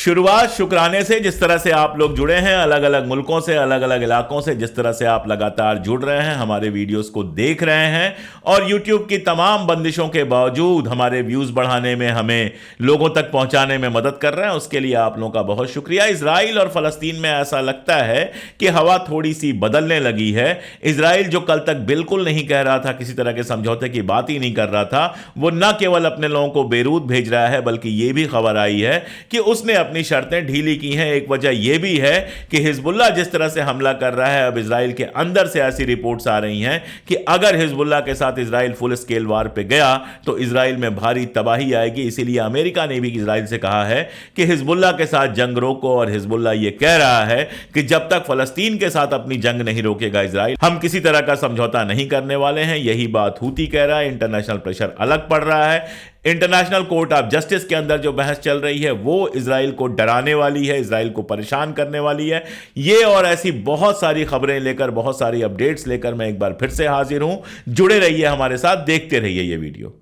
शुरुआत शुक्राने से। जिस तरह से आप लोग जुड़े हैं अलग अलग मुल्कों से, अलग अलग इलाकों से, जिस तरह से आप लगातार जुड़ रहे हैं, हमारे वीडियोस को देख रहे हैं और YouTube की तमाम बंदिशों के बावजूद हमारे व्यूज बढ़ाने में, हमें लोगों तक पहुंचाने में मदद कर रहे हैं, उसके लिए आप लोगों का बहुत शुक्रिया। इजराइल और फलस्तीन में ऐसा लगता है कि हवा थोड़ी सी बदलने लगी है। इजराइल जो कल तक बिल्कुल नहीं कह रहा था, किसी तरह के समझौते की बात ही नहीं कर रहा था, वो न केवल अपने लोगों को बेरूत भेज रहा है, बल्कि यह भी खबर आई है कि उसने अपनी शर्तें ढीली की हैं। एक वजह यह भी है कि हिजबुल्लाह जिस तरह से हमला कर रहा है, अब इजराइल के अंदर से ऐसी रिपोर्ट्स आ रही हैं कि अगर हिजबुल्लाह के साथ इजराइल फुल स्केल वार पे गया तो इजराइल में भारी तबाही आएगी। इसीलिए अमेरिका ने भी इजराइल से कहा है कि हिजबुल्लाह के साथ जंग रोको, और हिजबुल्लाह यह कह रहा है कि जब तक फलस्तीन के साथ अपनी जंग नहीं रोकेगा इजराइल, हम किसी तरह का समझौता नहीं करने वाले हैं। यही बात हूती कह रहा है। इंटरनेशनल प्रेशर अलग पड़ रहा है। इंटरनेशनल कोर्ट ऑफ जस्टिस के अंदर जो बहस चल रही है वो इजराइल को डराने वाली है, इजराइल को परेशान करने वाली है। ये और ऐसी बहुत सारी खबरें लेकर, बहुत सारी अपडेट्स लेकर मैं एक बार फिर से हाजिर हूं। जुड़े रहिए हमारे साथ, देखते रहिए ये वीडियो।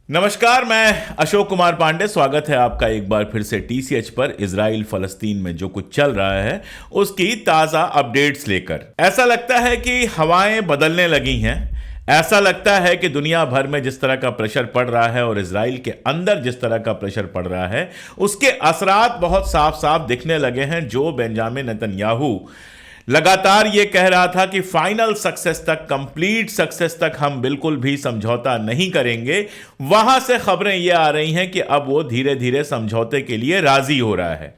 नमस्कार, मैं अशोक कुमार पांडे। स्वागत है आपका एक बार फिर से टीसीएच पर इजराइल फलस्तीन में जो कुछ चल रहा है उसकी ताजा अपडेट्स लेकर। ऐसा लगता है कि हवाएं बदलने लगी हैं। ऐसा लगता है कि दुनिया भर में जिस तरह का प्रेशर पड़ रहा है और इजराइल के अंदर जिस तरह का प्रेशर पड़ रहा है, उसके असरात बहुत साफ साफ दिखने लगे हैं। जो बेंजामिन नेतन्याहू लगातार यह कह रहा था कि फाइनल सक्सेस तक, कंप्लीट सक्सेस तक हम बिल्कुल भी समझौता नहीं करेंगे, वहां से खबरें यह आ रही हैं कि अब वो धीरे धीरे समझौते के लिए राजी हो रहा है।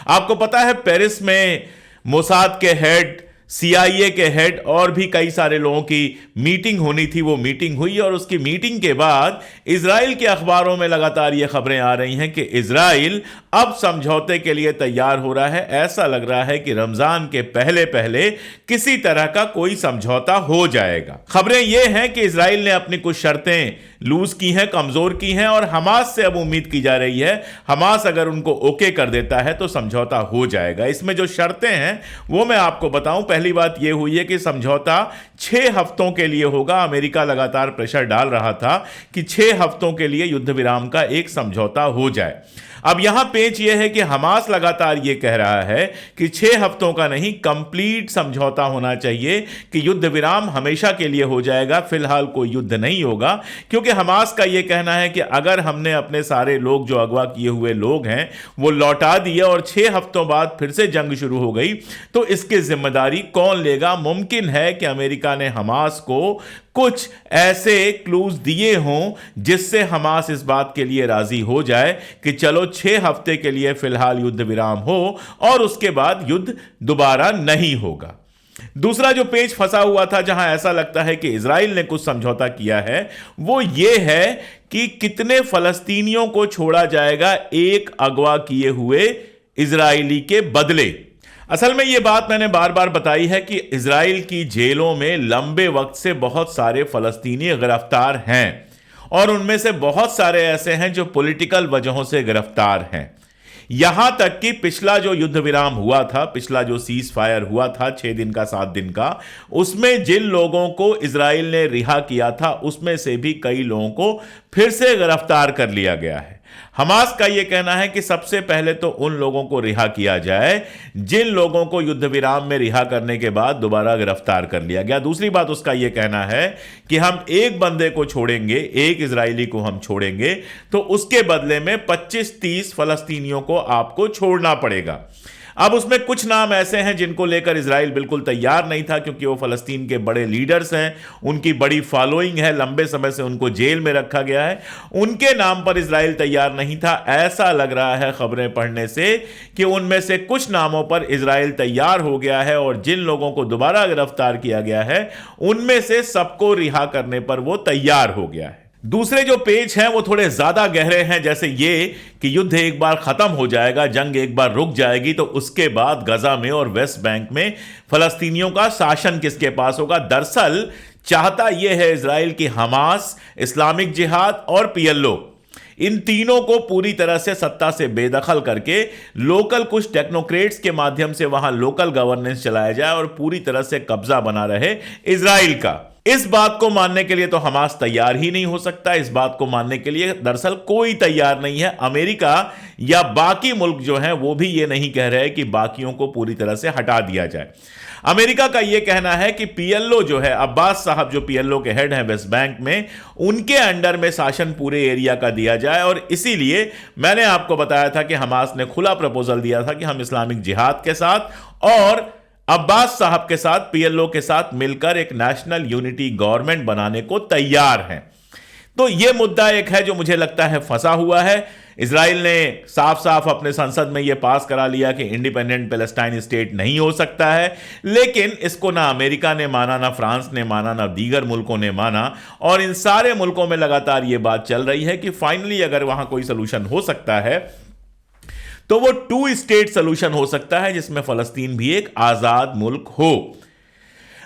आपको पता है पेरिस में मोसाद के हेड, CIA के हेड और भी कई सारे लोगों की मीटिंग होनी थी। वो मीटिंग हुई और उसकी मीटिंग के बाद इजराइल के अखबारों में लगातार ये खबरें आ रही हैं कि इजराइल अब समझौते के लिए तैयार हो रहा है। ऐसा लग रहा है कि रमजान के पहले पहले किसी तरह का कोई समझौता हो जाएगा। खबरें ये हैं कि इजराइल ने अपनी कुछ शर्तें लूज की हैं, कमजोर की हैं, और हमास से अब उम्मीद की जा रही है हमास अगर उनको ओके कर देता है तो समझौता हो जाएगा। इसमें जो शर्तें हैं वो मैं आपको बताऊं। पहली बात यह हुई है कि समझौता 6 हफ्तों के लिए होगा। अमेरिका लगातार प्रेशर डाल रहा था कि 6 हफ्तों के लिए युद्ध विराम का एक समझौता हो जाए। अब यहां पेच यह है कि हमास लगातार यह कह रहा है कि 6 हफ्तों का नहीं, कंप्लीट समझौता होना चाहिए, कि युद्ध विराम हमेशा के लिए हो जाएगा, फिलहाल कोई युद्ध नहीं होगा। क्योंकि हमास का यह कहना है कि अगर हमने अपने सारे लोग, जो अगवा किए हुए लोग हैं, वो लौटा दिए और 6 हफ्तों बाद फिर से जंग शुरू हो गई तो इसकी जिम्मेदारी कौन लेगा। मुमकिन है कि अमेरिका ने हमास को कुछ ऐसे क्लूज दिए हों जिससे हमास इस बात के लिए राजी हो जाए कि चलो 6 हफ्ते के लिए फिलहाल युद्ध विराम हो और उसके बाद युद्ध दोबारा नहीं होगा। दूसरा जो पेच फंसा हुआ था, जहां ऐसा लगता है कि इजराइल ने कुछ समझौता किया है, वो ये है कि कितने फलस्तीनियों को छोड़ा जाएगा एक अगवा किए हुए इजरायली के बदले। असल में यह बात मैंने बार बार बताई है कि इजराइल की जेलों में लंबे वक्त से बहुत सारे फलस्तीनी गिरफ्तार हैं और उनमें से बहुत सारे ऐसे हैं जो पॉलिटिकल वजहों से गिरफ्तार हैं। यहां तक कि पिछला जो युद्ध विराम हुआ था, पिछला जो सीज फायर हुआ था 6 दिन का, 7 दिन का, उसमें जिन लोगों को इजराइल ने रिहा किया था उसमें से भी कई लोगों को फिर से गिरफ्तार कर लिया गया है। हमास का यह कहना है कि सबसे पहले तो उन लोगों को रिहा किया जाए जिन लोगों को युद्ध विराम में रिहा करने के बाद दोबारा गिरफ्तार कर लिया गया। दूसरी बात उसका यह कहना है कि हम एक बंदे को छोड़ेंगे, एक इजरायली को हम छोड़ेंगे तो उसके बदले में 25-30 फलस्तीनियों को आपको छोड़ना पड़ेगा। अब उसमें कुछ नाम ऐसे हैं जिनको लेकर इजराइल बिल्कुल तैयार नहीं था, क्योंकि वो फलस्तीन के बड़े लीडर्स हैं, उनकी बड़ी फॉलोइंग है, लंबे समय से उनको जेल में रखा गया है। उनके नाम पर इजराइल तैयार नहीं था। ऐसा लग रहा है खबरें पढ़ने से कि उनमें से कुछ नामों पर इजराइल तैयार हो गया है और जिन लोगों को दोबारा गिरफ्तार किया गया है उनमें से सबको रिहा करने पर वो तैयार हो गया है। दूसरे जो पेज हैं वो थोड़े ज्यादा गहरे हैं, जैसे ये कि युद्ध एक बार खत्म हो जाएगा, जंग एक बार रुक जाएगी तो उसके बाद गजा में और वेस्ट बैंक में फलस्तीनियों का शासन किसके पास होगा। दरअसल चाहता यह है इजराइल की हमास, इस्लामिक जिहाद और PLO, इन तीनों को पूरी तरह से सत्ता से बेदखल करके लोकल कुछ टेक्नोक्रेट्स के माध्यम से वहां लोकल गवर्नेंस चलाया जाए और पूरी तरह से कब्जा बना रहे इजराइल का। इस बात को मानने के लिए तो हमास तैयार ही नहीं हो सकता। इस बात को मानने के लिए दरअसल कोई तैयार नहीं है। अमेरिका या बाकी मुल्क जो हैं वो भी ये नहीं कह रहे कि बाकियों को पूरी तरह से हटा दिया जाए। अमेरिका का यह कहना है कि पीएलओ जो है, अब्बास साहब जो पीएलओ के हेड हैं वेस्ट बैंक में, उनके अंडर में शासन पूरे एरिया का दिया जाए। और इसीलिए मैंने आपको बताया था कि हमास ने खुला प्रपोजल दिया था कि हम इस्लामिक जिहाद के साथ और अब्बास साहब के साथ, पीएलओ के साथ मिलकर एक नेशनल यूनिटी गवर्नमेंट बनाने को तैयार हैं। तो यह मुद्दा एक है जो मुझे लगता है फंसा हुआ है। इजराइल ने साफ साफ अपने संसद में यह पास करा लिया कि इंडिपेंडेंट पैलेस्टाइन स्टेट नहीं हो सकता है, लेकिन इसको ना अमेरिका ने माना, ना फ्रांस ने माना, ना दीगर मुल्कों ने माना। और इन सारे मुल्कों में लगातार यह बात चल रही है कि फाइनली अगर वहां कोई सोल्यूशन हो सकता है तो वो 2 स्टेट सोल्यूशन हो सकता है जिसमें फलस्तीन भी एक आजाद मुल्क हो।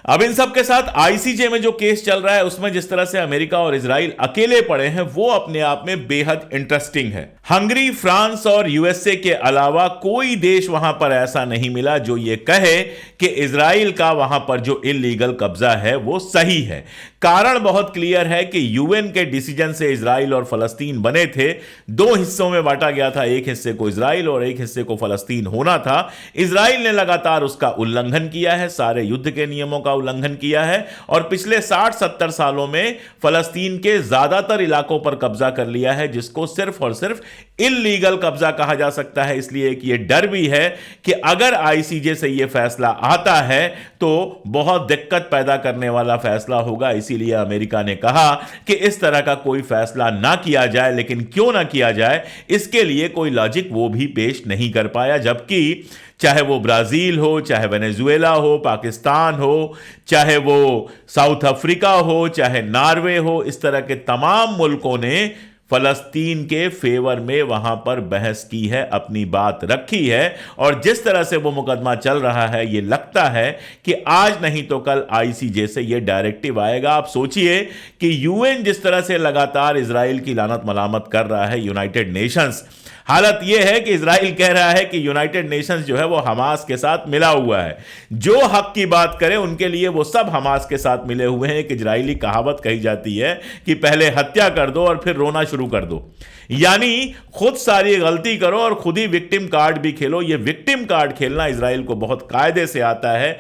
अब इन सब के साथ आईसीजे में जो केस चल रहा है उसमें जिस तरह से अमेरिका और इजराइल अकेले पड़े हैं वो अपने आप में बेहद इंटरेस्टिंग है। हंगरी, फ्रांस और यूएसए के अलावा कोई देश वहां पर ऐसा नहीं मिला जो ये कहे कि इजराइल का वहां पर जो इल्लीगल कब्जा है वो सही है। कारण बहुत क्लियर है कि यूएन के डिसीजन से इजराइल और फलस्तीन बने थे। 2 हिस्सों में बांटा गया था, एक हिस्से को इजराइल और एक हिस्से को फलस्तीन होना था। इजराइल ने लगातार उसका उल्लंघन किया है, सारे युद्ध के नियमों का उल्लंघन किया है और पिछले 60-70 सालों में फलस्तीन के ज्यादातर इलाकों पर कब्जा कर लिया है, जिसको सिर्फ और सिर्फ इल्लीगल कब्जा कहा जा सकता है। इसलिए कि यह डर भी है कि अगर आईसीजे से यह फैसला आता है तो बहुत दिक्कत पैदा करने वाला फैसला होगा। इसीलिए अमेरिका ने कहा कि इस तरह का कोई फैसला ना किया जाए, लेकिन क्यों ना किया जाए इसके लिए कोई लॉजिक वो भी पेश नहीं कर पाया। जबकि चाहे वो ब्राजील हो, चाहे वेनेजुएला हो, पाकिस्तान हो, चाहे वो साउथ अफ्रीका हो, चाहे नॉर्वे हो, इस तरह के तमाम मुल्कों ने फलस्तीन के फेवर में वहां पर बहस की है, अपनी बात रखी है। और जिस तरह से वो मुकदमा चल रहा है ये लगता है कि आज नहीं तो कल आईसीजे से ये डायरेक्टिव आएगा। आप सोचिए कि यूएन जिस तरह से लगातार इजराइल की लानत मलामत कर रहा है, यूनाइटेड नेशंस, हालत यह है कि इजराइल कह रहा है कि यूनाइटेड नेशंस जो है वो हमास के साथ मिला हुआ है। जो हक की बात करें उनके लिए वो सब हमास के साथ मिले हुए हैं। एक इजरायली कहावत कही जाती है कि पहले हत्या कर दो और फिर रोना शुरू कर दो, यानी खुद सारी गलती करो और खुद ही विक्टिम कार्ड भी खेलो। ये विक्टिम कार्ड खेलना इजराइल को बहुत कायदे से आता है।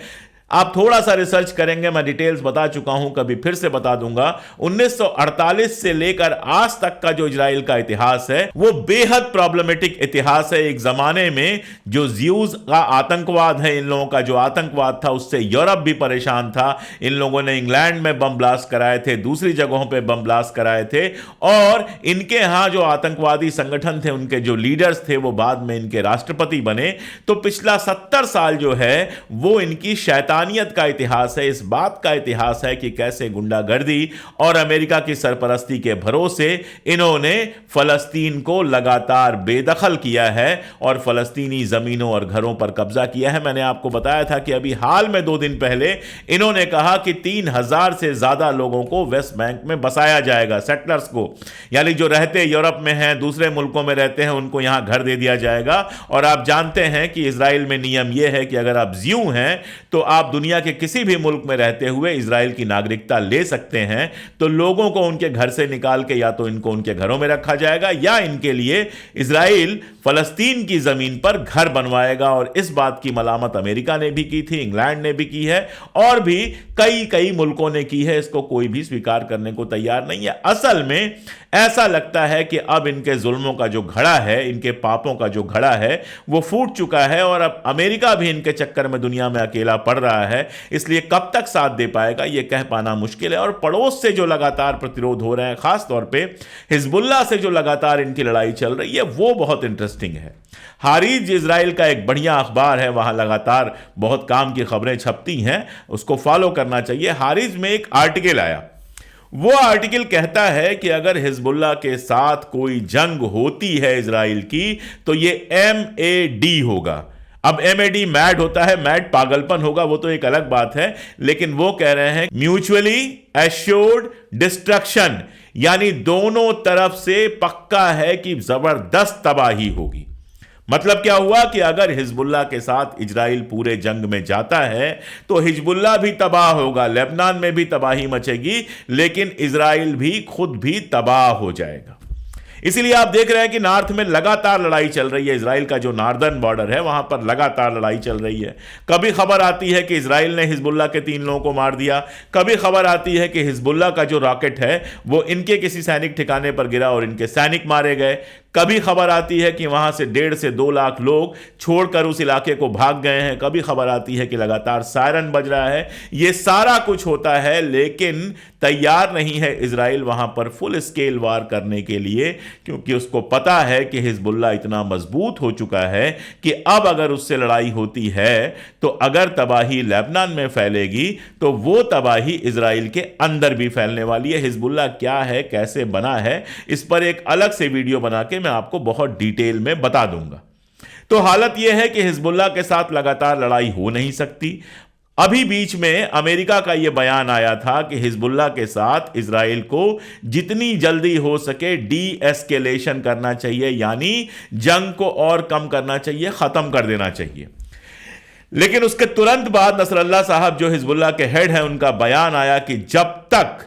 आप थोड़ा सा रिसर्च करेंगे, मैं डिटेल्स बता चुका हूं, कभी फिर से बता दूंगा। 1948 से लेकर आज तक का जो इजराइल का इतिहास है वो बेहद प्रॉब्लमेटिक इतिहास है। एक जमाने में जो ज्यूज का आतंकवाद है, इन लोगों का जो आतंकवाद था उससे यूरोप भी परेशान था। इन लोगों ने इंग्लैंड में बम ब्लास्ट कराए थे, दूसरी जगहों पे बम ब्लास्ट कराए थे और इनके यहां जो आतंकवादी संगठन थे उनके जो लीडर्स थे वो बाद में इनके राष्ट्रपति बने। तो पिछला 70 साल जो है वो इनकी शैतानियत का इतिहास है। इस बात का इतिहास है कि कैसे गुंडागर्दी और अमेरिका की सरपरस्ती के भरोसे इन्होंने फलस्तीन को लगातार बेदखल किया है और फलस्तीनी जमीनों और घरों पर कब्जा किया है। मैंने आपको बताया था कि अभी हाल में 2 दिन पहले इन्होंने कहा कि 3000 से ज्यादा लोगों को वेस्ट बैंक में बसाया जाएगा, सेटलर्स को, यानी जो रहते यूरोप में हैं, दूसरे मुल्कों में रहते हैं, उनको यहां घर दे दिया जाएगा। और आप जानते हैं कि इजराइल में नियम यह है कि अगर आप ज्यू हैं तो आप दुनिया के किसी भी मुल्क में रहते हुए इजराइल की नागरिकता ले सकते हैं। तो लोगों को उनके घर से निकाल के या तो इनको उनके घरों में रखा जाएगा या इनके लिए इजराइल फलस्तीन की जमीन पर घर बनवाएगा। और इस बात की मलामत अमेरिका ने भी की थी, इंग्लैंड ने भी की है और भी कई मुल्कों ने की है। इसको कोई भी स्वीकार करने को तैयार नहीं है। असल में ऐसा लगता है कि अब इनके जुल्मों का जो घड़ा है, इनके पापों का जो घड़ा है वो फूट चुका है और अब अमेरिका भी इनके चक्कर में दुनिया में अकेला पड़ रहा है। इसलिए कब तक साथ दे पाएगा यह कह पाना मुश्किल है। और पड़ोस से जो लगातार प्रतिरोध हो रहे हैं, खास तौर पे हिजबुल्लाह से जो लगातार इनकी लड़ाई चल रही है, वो बहुत इंटरेस्टिंग है। हारिज इजराइल का एक बढ़िया अखबार है, वहां लगातार बहुत काम की खबरें छपती हैं, उसको फॉलो करना चाहिए। हारिज में एक आर्टिकल आया, वो आर्टिकल कहता है कि अगर हिजबुल्लाह के साथ कोई जंग होती है इजराइल की तो ये MAD होगा। अब MAD मैड होता है, मैड पागलपन होगा, वो तो एक अलग बात है, लेकिन वो कह रहे हैं म्यूचुअली एश्योर्ड डिस्ट्रक्शन, यानी दोनों तरफ से पक्का है कि जबरदस्त तबाही होगी। मतलब क्या हुआ कि अगर हिजबुल्लाह के साथ इजराइल पूरे जंग में जाता है तो हिजबुल्लाह भी तबाह होगा, लेबनान में भी तबाही मचेगी, लेकिन इजराइल भी खुद भी तबाह हो जाएगा। इसीलिए आप देख रहे हैं कि नॉर्थ में लगातार लड़ाई चल रही है। इजराइल का जो नॉर्दर्न बॉर्डर है वहां पर लगातार लड़ाई चल रही है। कभी खबर आती है कि इजराइल ने हिजबुल्लाह के 3 लोगों को मार दिया, कभी खबर आती है कि हिजबुल्लाह का जो रॉकेट है वो इनके किसी सैनिक ठिकाने पर गिरा और इनके सैनिक मारे गए। कभी खबर आती है कि वहां से 1.5 से 2 लाख लोग छोड़कर उस इलाके को भाग गए हैं। कभी खबर आती है कि लगातार सायरन बज रहा है। यह सारा कुछ होता है, लेकिन तैयार नहीं है इजराइल वहां पर फुल स्केल वार करने के लिए, क्योंकि उसको पता है कि हिजबुल्लाह इतना मजबूत हो चुका है कि अब अगर उससे लड़ाई होती है तो अगर तबाही लेबनान में फैलेगी तो वो तबाही इजराइल के अंदर भी फैलने वाली है। हिजबुल्लाह क्या है, कैसे बना है, इस पर एक अलग से वीडियो बना के मैं आपको बहुत डिटेल में बता दूंगा। तो हालत यह है कि हिजबुल्लाह के साथ लगातार लड़ाई हो नहीं सकती। अभी बीच में अमेरिका का यह बयान आया था कि हिजबुल्लाह के साथ इजराइल को जितनी जल्दी हो सके डी एस्केलेशन करना चाहिए, यानी जंग को और कम करना चाहिए, खत्म कर देना चाहिए। लेकिन उसके तुरंत बाद नसरल्लाह साहब जो हिजबुल्लाह के हेड हैं, उनका बयान आया कि जब तक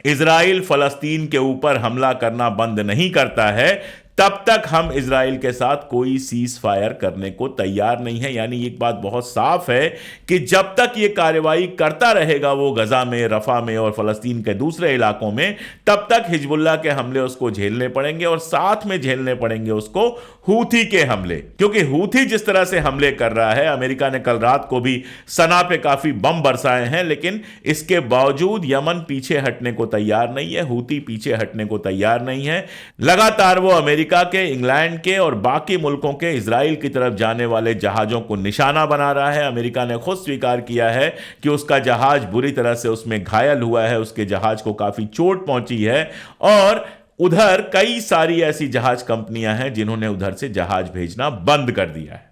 इजराइल फलस्तीन के ऊपर हमला करना बंद नहीं करता है तब तक हम इजराइल के साथ कोई सीज फायर करने को तैयार नहीं है। यानी एक बात बहुत साफ है कि जब तक यह कार्रवाई करता रहेगा वो गजा में, रफा में और फलस्तीन के दूसरे इलाकों में, तब तक हिजबुल्लाह के हमले उसको झेलने पड़ेंगे और साथ में झेलने पड़ेंगे उसको हूथी के हमले। क्योंकि हूथी जिस तरह से हमले कर रहा है, अमेरिका ने कल रात को भी सना पे काफी बम बरसाए हैं, लेकिन इसके बावजूद यमन पीछे हटने को तैयार नहीं है, हूथी पीछे हटने को तैयार नहीं है। लगातार वो अमेरिका के, इंग्लैंड के और बाकी मुल्कों के इजराइल की तरफ जाने वाले जहाजों को निशाना बना रहा है। अमेरिका ने खुद स्वीकार किया है कि उसका जहाज बुरी तरह से उसमें घायल हुआ है, उसके जहाज को काफी चोट पहुंची है और उधर कई सारी ऐसी जहाज कंपनियां हैं जिन्होंने उधर से जहाज भेजना बंद कर दिया है।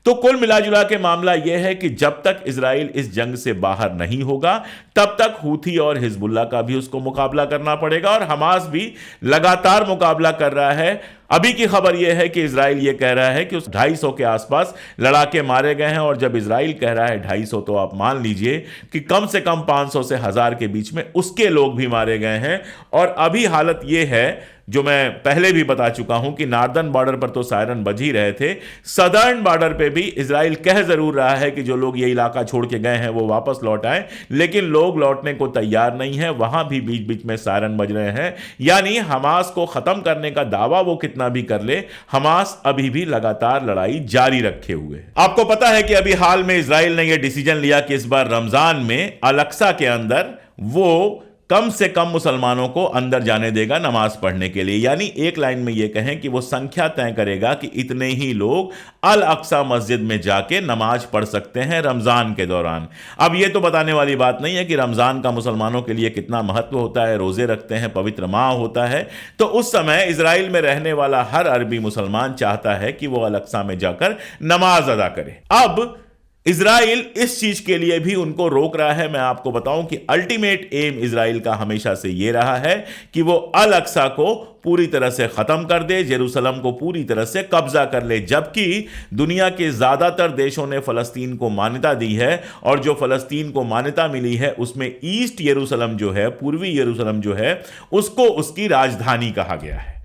तो कुल मिलाजुला के मामला यह है कि जब तक इजराइल इस जंग से बाहर नहीं होगा तब तक हूथी और हिजबुल्लाह का भी उसको मुकाबला करना पड़ेगा और हमास भी लगातार मुकाबला कर रहा है। अभी की खबर यह है कि इजराइल यह कह रहा है कि उस 250 के आसपास लड़ाके मारे गए हैं, और जब इजराइल कह रहा है 250 तो आप मान लीजिए कि कम से कम 500 से 1000 के बीच में उसके लोग भी मारे गए हैं। और अभी हालत यह है, जो मैं पहले भी बता चुका हूं, कि नॉर्दर्न बॉर्डर पर तो सायरन बज ही रहे थे, सदर्न बॉर्डर पे भी इजराइल कह जरूर रहा है कि जो लोग ये इलाका छोड़ के गए हैं वो वापस लौट आए, लेकिन लोग लौटने को तैयार नहीं है। वहां भी बीच बीच में सायरन बज रहे हैं। यानी हमास को खत्म करने का दावा वो कितना भी कर ले, हमास अभी भी लगातार लड़ाई जारी रखे हुए है। आपको पता है कि अभी हाल में इजराइल ने यह डिसीजन लिया कि इस बार रमजान में अल-अक्सा के अंदर वो कम से कम मुसलमानों को अंदर जाने देगा नमाज पढ़ने के लिए। यानी एक लाइन में यह कहें कि वो संख्या तय करेगा कि इतने ही लोग अल अक्सा मस्जिद में जाके नमाज पढ़ सकते हैं रमजान के दौरान। अब यह तो बताने वाली बात नहीं है कि रमजान का मुसलमानों के लिए कितना महत्व होता है, रोजे रखते हैं, पवित्र माह होता है। तो उस समय इजराइल में रहने वाला हर अरबी मुसलमान चाहता है कि वो अल अक्सा में जाकर नमाज अदा करे। अब इजराइल इस चीज के लिए भी उनको रोक रहा है। मैं आपको बताऊं कि अल्टीमेट एम इजराइल का हमेशा से यह रहा है कि वो अल अक्सा को पूरी तरह से खत्म कर दे, जेरूसलम को पूरी तरह से कब्जा कर ले। जबकि दुनिया के ज्यादातर देशों ने फलस्तीन को मान्यता दी है, और जो फलस्तीन को मान्यता मिली है उसमें ईस्ट यरूशलेम जो है, पूर्वी यरूशलेम जो है, उसको उसकी राजधानी कहा गया है।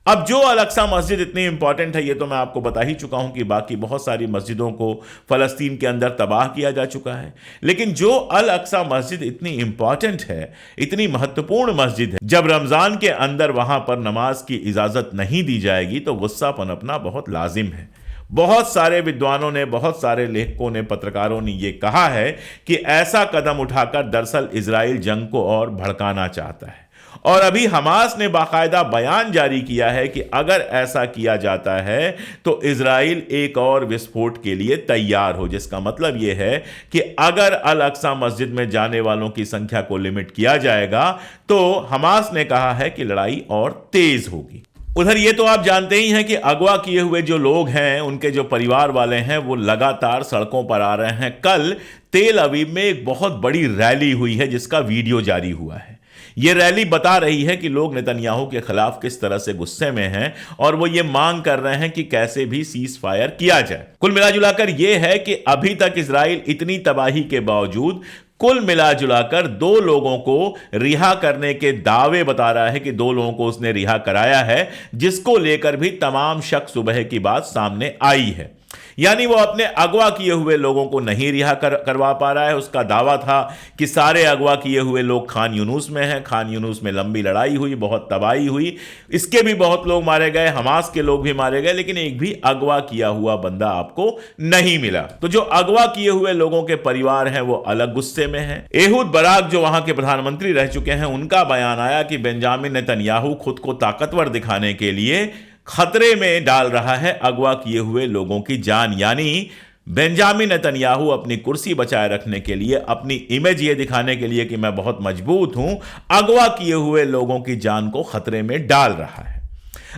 अब जो अल अक्सा मस्जिद इतनी इंपॉर्टेंट है, ये तो मैं आपको बता ही चुका हूं कि बाकी बहुत सारी मस्जिदों को फलस्तीन के अंदर तबाह किया जा चुका है, लेकिन जो अल अक्सा मस्जिद इतनी इंपॉर्टेंट है, इतनी महत्वपूर्ण मस्जिद है, जब रमजान के अंदर वहां पर नमाज की इजाजत नहीं दी जाएगी तो गुस्सा पनपना बहुत लाजिम है। बहुत सारे विद्वानों ने, बहुत सारे लेखकों ने, पत्रकारों ने यह कहा है कि ऐसा कदम उठाकर दरअसल इजराइल जंग को और भड़काना चाहता है। और अभी हमास ने बाकायदा बयान जारी किया है कि अगर ऐसा किया जाता है तो इजराइल एक और विस्फोट के लिए तैयार हो, जिसका मतलब यह है कि अगर अल अक्सा मस्जिद में जाने वालों की संख्या को लिमिट किया जाएगा तो हमास ने कहा है कि लड़ाई और तेज होगी। उधर ये तो आप जानते ही हैं कि अगवा किए हुए जो लोग हैं, उनके जो परिवार वाले हैं, वो लगातार सड़कों पर आ रहे हैं। कल तेल अवीव में एक बहुत बड़ी रैली हुई है जिसका वीडियो जारी हुआ है। यह रैली बता रही है कि लोग नेतन्याहू के खिलाफ किस तरह से गुस्से में हैं और वो ये मांग कर रहे हैं कि कैसे भी सीज फायर किया जाए। कुल मिलाजुलाकर यह है कि अभी तक इजराइल इतनी तबाही के बावजूद कुल मिलाजुलाकर 2 लोगों को रिहा करने के दावे बता रहा है कि 2 लोगों को उसने रिहा कराया है, जिसको लेकर भी तमाम शक सुबह की बात सामने आई है। यानी वो अपने अगवा किए हुए लोगों को नहीं रिहा करवा पा रहा है। उसका दावा था कि सारे अगवा किए हुए लोग खान यूनुस में हैं, खान यूनुस में लंबी लड़ाई हुई, बहुत तबाही हुई, इसके भी बहुत लोग मारे गए, हमास के लोग भी मारे गए, लेकिन एक भी अगवा किया हुआ बंदा आपको नहीं मिला। तो जो अगवा किए हुए लोगों के परिवार हैं वो अलग गुस्से में हैं। एहूद बराक जो वहां के प्रधानमंत्री रह चुके हैं, उनका बयान आया कि बेंजामिन नेतन्याहू खुद को ताकतवर दिखाने के लिए खतरे में डाल रहा है अगवा किए हुए लोगों की जान। यानी बेंजामिन नेतन्याहू अपनी कुर्सी बचाए रखने के लिए, अपनी इमेज ये दिखाने के लिए कि मैं बहुत मजबूत हूं, अगवा किए हुए लोगों की जान को खतरे में डाल रहा है।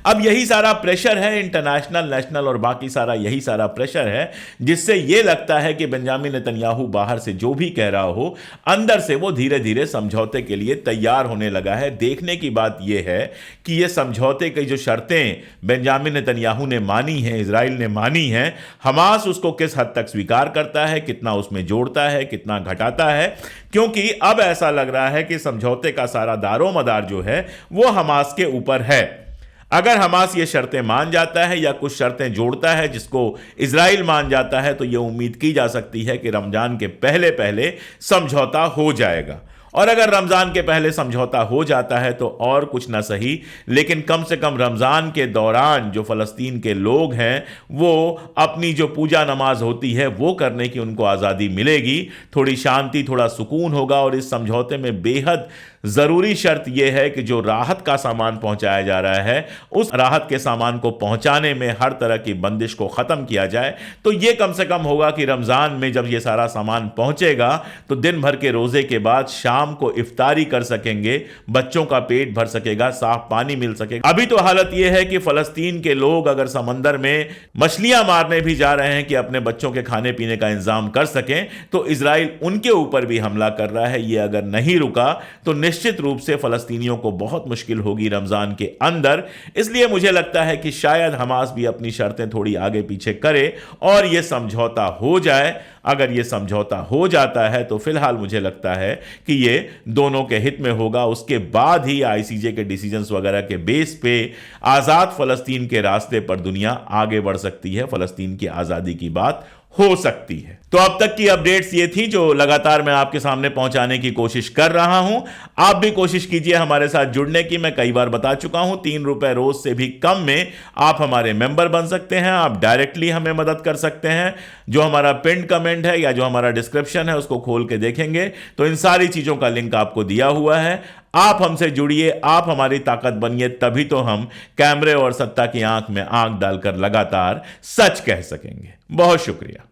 अब यही सारा प्रेशर है, इंटरनेशनल, नेशनल और बाकी सारा यही सारा प्रेशर है, जिससे यह लगता है कि बेंजामिन नेतन्याहू बाहर से जो भी कह रहा हो, अंदर से वो धीरे धीरे समझौते के लिए तैयार होने लगा है। देखने की बात यह है कि ये समझौते की जो शर्तें बेंजामिन नेतन्याहू ने मानी हैं, इजराइल ने मानी हैं, हमास उसको किस हद तक स्वीकार करता है, कितना उसमें जोड़ता है, कितना घटाता है। क्योंकि अब ऐसा लग रहा है कि समझौते का सारा दारोमदार जो है वो हमास के ऊपर है। अगर हमास ये शर्तें मान जाता है या कुछ शर्तें जोड़ता है जिसको इजराइल मान जाता है, तो ये उम्मीद की जा सकती है कि रमजान के पहले पहले समझौता हो जाएगा। और अगर रमजान के पहले समझौता हो जाता है तो और कुछ ना सही, लेकिन कम से कम रमजान के दौरान जो फलस्तीन के लोग हैं वो अपनी जो पूजा नमाज होती है वो करने की उनको आज़ादी मिलेगी, थोड़ी शांति, थोड़ा सुकून होगा। और इस समझौते में बेहद ज़रूरी शर्त यह है कि जो राहत का सामान पहुंचाया जा रहा है, उस राहत के सामान को पहुंचाने में हर तरह की बंदिश को ख़त्म किया जाए। तो यह कम से कम होगा कि रमज़ान में जब यह सारा सामान पहुंचेगा तो दिन भर के रोज़े के बाद शाम को इफ्तारी कर सकेंगे, बच्चों का पेट भर सकेगा, साफ पानी मिल सकेगा। अभी तो हालत यह है कि फ़लस्तीन के लोग अगर समंदर में मछलियां मारने भी जा रहे हैं कि अपने बच्चों के खाने पीने का इंतजाम कर सकें, तो इजराइल उनके ऊपर भी हमला कर रहा है। यह अगर नहीं रुका तो निश्चित रूप से फलस्तीनियों को बहुत मुश्किल होगी रमजान के अंदर। इसलिए मुझे लगता है कि शायद हमास भी अपनी शर्तें थोड़ी आगे पीछे करे और यह समझौता हो जाए। अगर यह समझौता हो जाता है तो फिलहाल मुझे लगता है कि यह दोनों के हित में होगा। उसके बाद ही आईसीजे के डिसीजंस वगैरह के बेस पे आजाद फलस्तीन के रास्ते पर दुनिया आगे बढ़ सकती है, फलस्तीन की आजादी की बात हो सकती है। तो अब तक की अपडेट्स ये थी जो लगातार मैं आपके सामने पहुंचाने की कोशिश कर रहा हूं। आप भी कोशिश कीजिए हमारे साथ जुड़ने की। मैं कई बार बता चुका हूं, 3 रुपए रोज से भी कम में आप हमारे मेंबर बन सकते हैं। आप डायरेक्टली हमें मदद कर सकते हैं। जो हमारा पिन कमेंट है या जो हमारा डिस्क्रिप्शन है उसको खोल के देखेंगे तो इन सारी चीजों का लिंक आपको दिया हुआ है। आप हमसे जुड़िए, आप हमारी ताकत बनिए, तभी तो हम कैमरे और सत्ता की आंख में आंख डालकर लगातार सच कह सकेंगे। बहुत शुक्रिया।